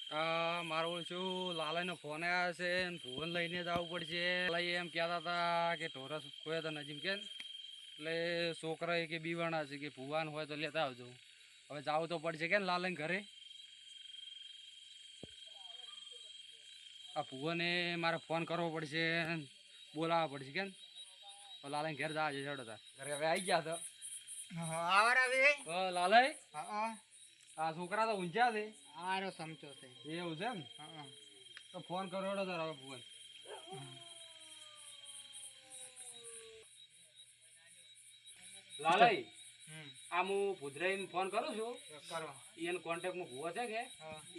મારું શું લાલાનો ફોન આવ્યા છે ને ભુવન લઈને જવું પડશે. લાલા એમ કહેતા હતા કે ઢોરસ કોઈ તો નજીમ કે એટલે છોકરા કે બીવાણા છે કે ભુવાન હોય તો લેતા આવજો. હવે જવું તો પડશે કે ને લાલાને ઘરે. આ ભુવને મારે ફોન કરવો પડશે, બોલાવવા પડશે કે લાલાને ઘેર જવા છે. ચડો તાર ઘરે હવે આવી ગયા તો લાલાઈ આ છોકરા તો ઊંચા છે. આરો સમચો છે એવું છે એમ. તો ફોન કરો તાર હવે ભુવન. લાલાઈ આ હું ભુજરાઈને ફોન કરું છું. કરો એનો કોન્ટેક્ટમાં ભુવો છે કે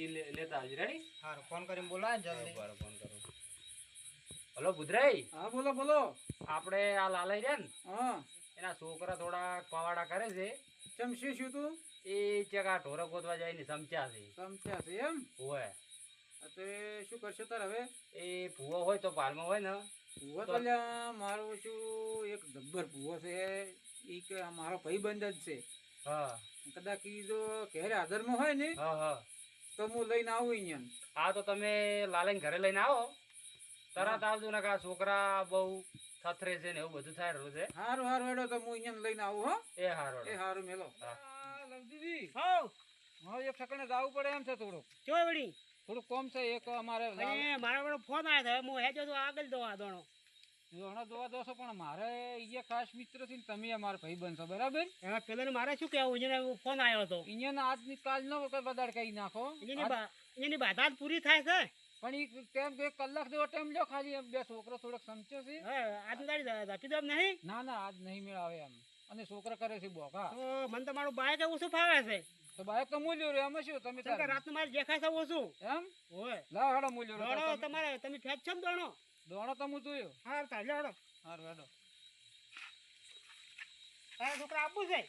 એ લેતા આવજો. રેડી? હારું ફોન કરીને બોલાય જલ્દી. ફોન કરો. હલો ભુજરાઈ. હા બોલો બોલો. આપણે આ લાલાઈ રે ને હા એના છોકરા થોડા પવાડા કરે છે. ચમ શું તું એ ચકા ઢોરો ગોતવા જાય ને સમજ્યા છે. સમજ્યા છે એમ. હોય તે શું કરશો તાર હવે? એ ભૂવો હોય તો પાલમાં હોય ને ભૂવો તો લ્યા મારો શું એક જબ્બર ભૂવો છે. એ કે મારો ભાઈબંધ જ છે. હા કદાચ ઈ જો ઘરે હાજરમાં હોય ને હા હા તો હું લઈને આવું અહીંયા. હા તો તમે લાલાઈને ઘરે લઈને આવો. તરત આવજો ને કે આ છોકરા બહુ થથરે છે ને એવું બધું થાય રહ્યું છે. હારું હારું હેડો તો હું અહીંયા લઈને આવું. હો એ હારો એ હારું મેલો. હા. લવજીજી હાઉ મારે એક ઠેકાણે જવું પડે એમ છે. ચોય વળી થોડું કોમ છે એક અમારે અને મારા વાળો ફોન આવ્યો હતો. હું હેજો તો આગળ દો આ દોણો ઘણો જોવા દો છો પણ મારે એ ખાસ મિત્ર છે ને તમે અમારા ભાઈ બનશો બરાબર. એમાં પેલા મારે શું કહેવું છે ફોન આવ્યો હતો. અહીંયા આજની કાલ ન વખત વધારે કહી નાખો. એની બાધા જ પૂરી થાય છે. પણ એ ટાઈમ 1 કલાક જેવો ટાઈમ લ્યો ખાલી. એમ બે છોકરો થોડોક સમજ્યો છે. આજની તારીખ આપી દો નહીં. ના ના આજ નહીં મેળાવે એમ. અને છોકરા કરે છે બોકા. તો મને તો મારું બાઈક ઓછું ફાવે છે. તો બાઈક તો મૂલ્યો રે એમાં શું તમે રાતનું મારે દેખાય છે ઓછું એમ. હોય લાવ હેડો મૂલ્યો દોણો તમારે તમે ફેંક છો ને દોણો. દોણો તો હું જોયો. હા ચાલે હેડો. હારું હેડો. છોકરા આપવું છે.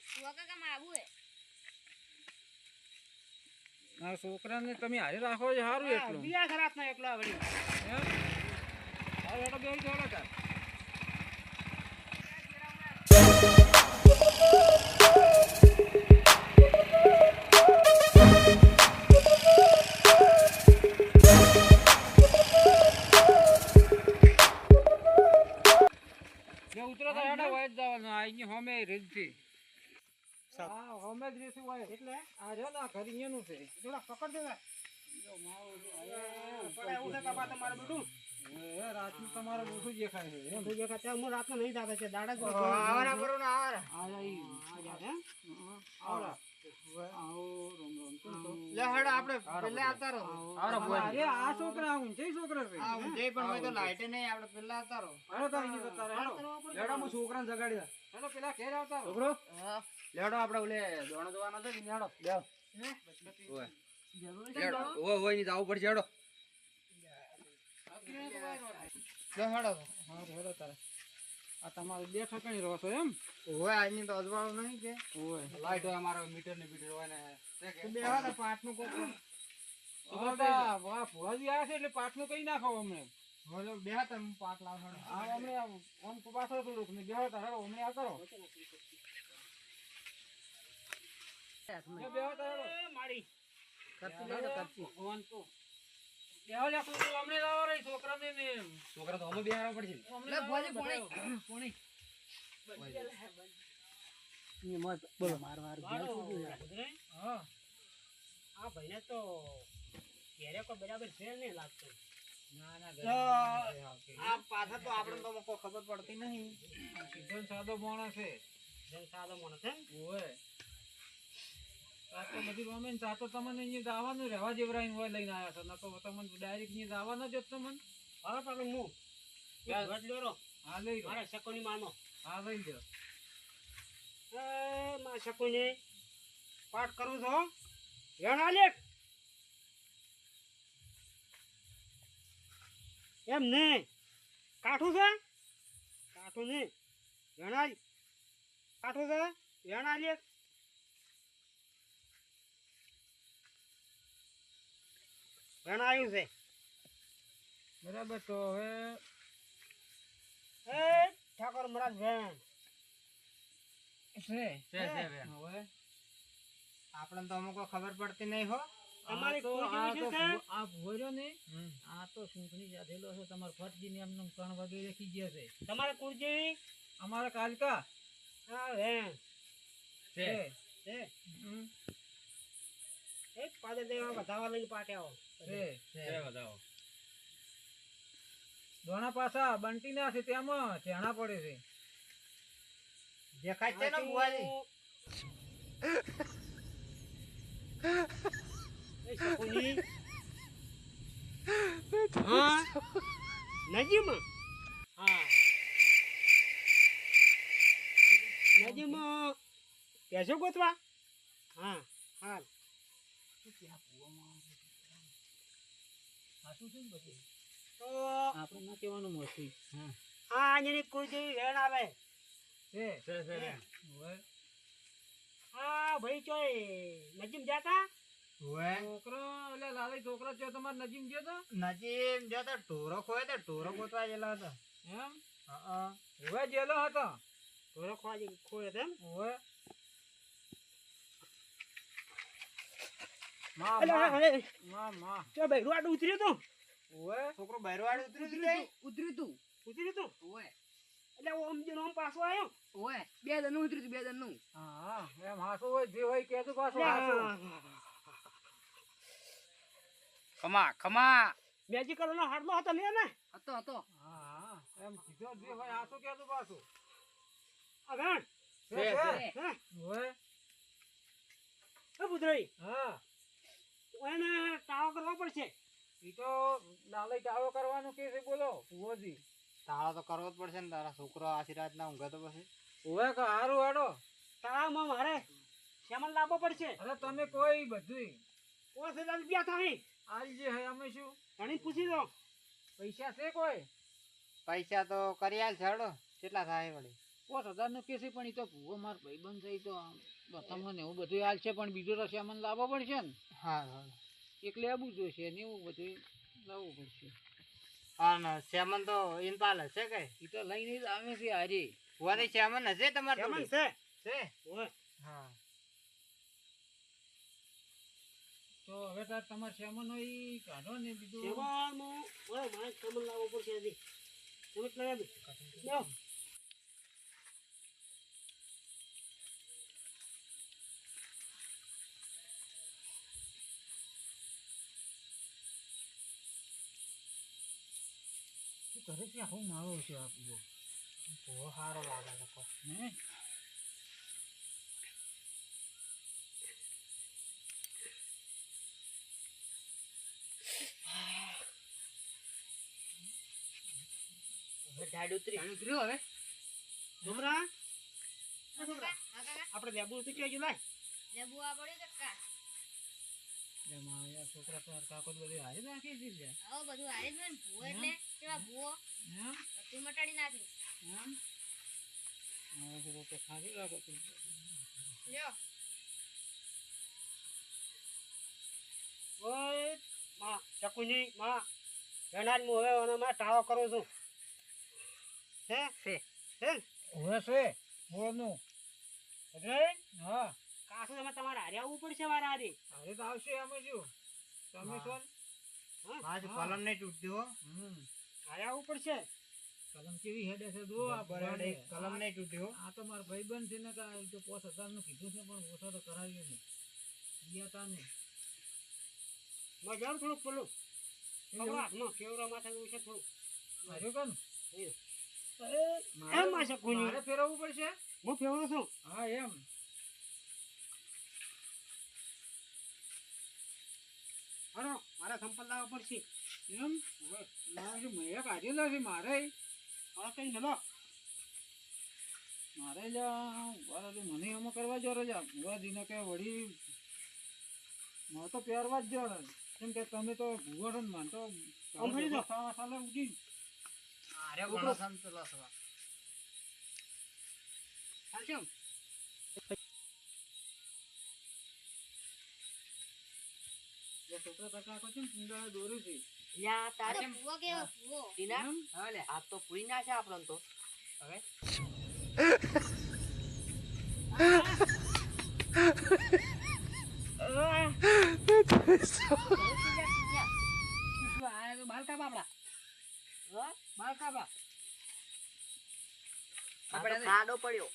આ છોકરાને તમે હારી રાખો છો સારું. એટલું બીજા ખરાબ ના એકલો વળી એમ. હારું હેડો બેસી જાઓ તાર. ઉતરો તો હેડો વાઈટ જવાનું. અહીંની હોમે રીત છે. હા હોમે જ રીત હોય એટલે આ જો ના ઘર અહીંયાનું છે. થોડા પકડ દે. રાતનું તમારે ઓછું દેખાય છે. એમ હું રાતનો નહીં દાદા છે દાડા જ આ છોકરા ઊંચે છોકરા છે. છોકરા જગાડી હેડો પેલા ઘેર આવતા છોકરો લેડો. આપડે ઓલે દોણો જોવાનો છે ને હેડો બેવ. ઓય ની જવું પડશે. હેડો હેડો તારે. આ તમારે 2 ઠેકાણી રહો છો એમ. હોય આજની તો અજવાળું નહીં કે ઓય લાઈટ હોય અમારો મીટર ને બીટર હોય ને બેહવા તો પાટનું કોક વાહ ભુવાજી આ છે એટલે પાટનું કઈ નાખો અમને. બોલો બેહા તમે પાટ લાવશો. આ અમને આમ પાછો થોડુંક ને બેહો તાર. હેડો અમને આ કરો બેહો તાર. હેડો મારી ભગવાન તો બેહો લે. અમને લાવો રે છોકરાને ને. છોકરા તો અમે બેહાડવા પડશે. બોલો આ ભાઈને તો ઘેરે કોઈ બરાબર છે નહીં લાગતું. આ પાછા તો આપણે તો કોઈ ખબર પડતી નહીં. સીધો સાદો માણસ છે. સાદો માણસ છે. ઓય આ તો બધી રોમેન આ તો તમને અહીંયા જવાનું રહેવા જેવરાઈને હોય લઈને આવ્યા છો. ન તો તમને ડાયરેક્ટ અહીંયા જવાના જ તમને. હવે પણ હું લેરો હા લઈ લો. મારા શકુની માનો. હા લઈ લો. મારા શકુને પાઠ કરું છો. હેણા લે એમ ને કાઠું છે. કાઠું ને હેણા કાઠું છે. હેણા લે હેણા આવ્યું છે બરાબર. તો હવે ઠાકોર મહારાજ ભેણ છે હવે આપણે તો અમુક ખબર પડતી નહીં હો. તમારી આ તો- કુળદેવી આ શું તો છે? આ ભૂવો રહ્યો ને આ તો સૂંટણી જાધેલો છે તમારા ફટજીને એમને કણ વગેરે ખીજ્યા છે તમારે કુળદેવી અમારા કાલકા હા હે છે છે હમ, એક પાદર દેવા વધાવા લઈને પાટે આવો છે બતાવો દોણા પાછા બંટી ના છે તેમાં ચેણા પડે છે દેખાય છે ને બુવાજી એ શકુની હા નજીમ હા નજીમ પેસો ગોતવા હા હા સાચું છે ને બધું તો આપણે ના કહેવાનું મોસી આ આંજણી કુળદેવી વેણ આવે છે છે. હોય હા ભાઈ ચોય નજીમ જાતા છોકરો એટલે લાલી છોકરો છે તમારે નજીમ ગયો તો નજીમ જો તો ઢોરો ખોય તો ઢોરો ગોતવા ગયેલો હતો એમ હા હવે જેલો હતો ઢોરો ખોવા ખોયો તેમ હવે માં અલે માં અરે માં માં ચો ભાઈ રૂવાડ ઉતર્યું તું હવે છોકરો બૈરવાડ ઉતરી જાય ઉતર્યું તું ઉતર્યું તું ઓય એટલે ઓમ જેનો ઓમ પાછો આવ્યો ઓય બે દન ઉતર્યું તું બે દન નું હા એમ હાસુ હોય જે હોય કેતું પાછું હાસુ ખમા ખમા મેજિકલ નો હાડલો હતો લે ને હતો હતો હા એમ કીધો જે હોય હાસુ કેતું પાછું અગણ છે હે ઓય એ પુત્રી હા એને ટાળો કરવો પડશે ઈ તો લાલય ચાવો કરવાનું કે છે બોલો ભુવોજી તાળો તો કરવો જ પડશે ને તારા છોકરો આશીર્વાદ ના ઊંઘે તો પછી ઓય કે હારું હેડો તળાવમાં મારે સેમન લાવવો પડશે અરે તમે કોઈ બધું 5000 રૂપિયા થાય આજ જે હે અમે શું ઘણી પૂછી દો પૈસા છે કોઈ પૈસા તો કરી આલ છેડો કેટલા થાય વળી 5000 નો કેસી પણ ઈ તો ભૂવો માર ભાઈબંધ છે ઈ તો તમને એવું બધું હાલ છે પણ બીજો તો સામાન લાવવો પડશે ને હા હા એક લેવું જોઈશે ને એવું બધું લાવવું પડશે અને સેમન તો ઇનપાલ હશે કે ઈ તો લઈને જ આવે છે આજે વળી સેમન હશે તમારે સેમન જોડે? છે છે ઓય હા તો હવે તાર તમારે સામાન હોય ઈ કાઢો ને બીજું સેમન ઓય મારે સેમન લાવવો પડશે હજી સમજ લઈ આવી લ્યો શું કરે છે આવું મારો છે આ ભૂવો બહુ સારો લાગે છે તો. હે હવે ઝાડ ઉતરી ઉતર્યો હવે છોકરા આપણે લેબુ ઉતરી ગયું લાય એમાં યાર છોકરા તો કાકો તો બધી હારી નાખી છે એમ હવે તો ખાલી રાખો તું ઓય માં ચકુની માં જણાજ હું હવે ઓનામાં ટાળો કરું છું હે છે હે હવે છે બોલનું એટલે હા કાસુ તમે તમારે હારે આવવું પડશે મારા હારે હવે તો આવશે અમે શું તમે છો ને? હા જો કલમ નહીં તૂટતી હો હારે આવવું પડશે કલમ કેવી હેડે છે દો આ બરાબર ભગવાને. કલમ નહીં તૂટી હો આ તો મારો ભાઈબંધ છે ને કે આ તો 5000 નું કીધું છે પણ ઓછો તો કરાવ્યો નહીં ગયા તા ને માં જાઉં થોડુંક પેલું પકડો હાથમાં કેવડા માથે એવું છે થોડું માર્યો કોણ એમ માં શકુની મારે ફેરવવું પડશે હું ફેવડું છું હા એમ હાલો મારે સંપલ લાવવા પડશે એમ મારે મેં કાઢેલો છે મારે હવે કઈ નલો મારે મને એમાં કરવા જો રજા ભુવાજીને કે વળી મારે તો પહેરવા જ જો કેમ કે તમે તો ભુવાડો ને માનતો આમ ફરી જાઓ. સાલે ઉઠી અરે ઘણો સંતલો છે ચાલશે એમ? છોકરા કાકા કહો છે ને કુંડા દોર્યું છે યા તારે ટીના એમ? હા લે આ તો પૂરી ના છે આપણને તો હવે આ તો બાલ કાપા આપડા હા બાલ કાપા આપણે ખાડો પડ્યો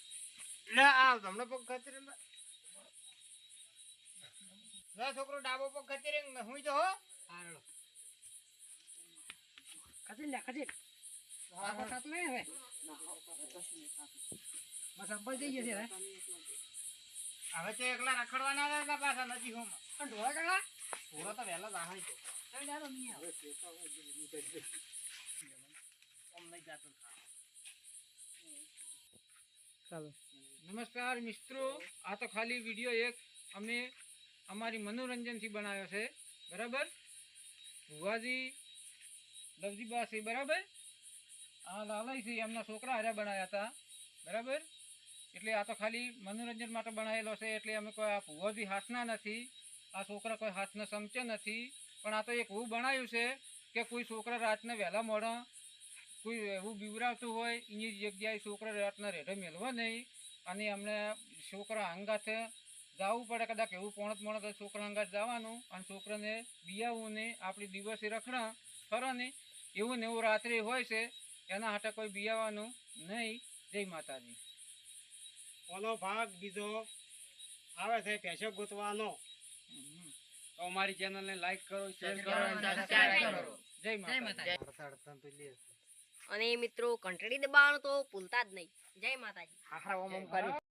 લે આ તમને પગ ખતરે લે છોકરો ડાબો પગ ખતરે હું તો હો હાલો ખજે લે ખજે આ ખાતું નહીં હવે બસ અંબલ જઈએ છે હવે હવે તો એકલા રખડવાના હતા પાછા નથી હોમાં પણ ઢોળા કાકા પૂરો તો વહેલો દાહણ તો કઈ જાતો નહીં આવે ઓમ નહીં જાતો ચાલો નમસ્કાર મિત્રો, આ તો ખાલી વિડીયો એક અમે અમારી મનોરંજનથી બનાવ્યો છે, બરાબર. ભુવાજી લવજીબા છે, બરાબર. આ લાલય છે એમના છોકરા હારે બનાવ્યા હતા, બરાબર. એટલે આ તો ખાલી મનોરંજન માટે બનાવેલો છે. એટલે અમે કોઈ આ ભુવાજી હાથના નથી, આ છોકરા કોઈ હાથના સમચે નથી, પણ આ તો એક એવું બનાવ્યું છે કે કોઈ છોકરા રાતના વહેલા મોડા કોઈ એવું બીવરાવતું હોય એની જગ્યાએ છોકરા રાતના રેઢે મેળવો નહીં. અને અમને છોકરા અંગાત જવું પડે, કદાચ એવું પોણત મોણત છોકરા અંગાત જવાનું અને છોકરાને બિયાવું ને આપણી દિવસે રખડા ફરો ને એવું ને એવું રાત્રે હોય છે, એના હાટે કોઈ બિયાવાનું નહીં. જય માતાજી. ઓનો ભાગ બીજો આવે છે પેશો ગોતવાનો. તો અમારી ચેનલને લાઈક કરો, શેર કરો, જય માતાજી. અને મિત્રો ઘંટડી દબાવવાનું તો ભૂલતા જ નહીં. જય માતાજી. આખરા ઓમ ઓમ કરી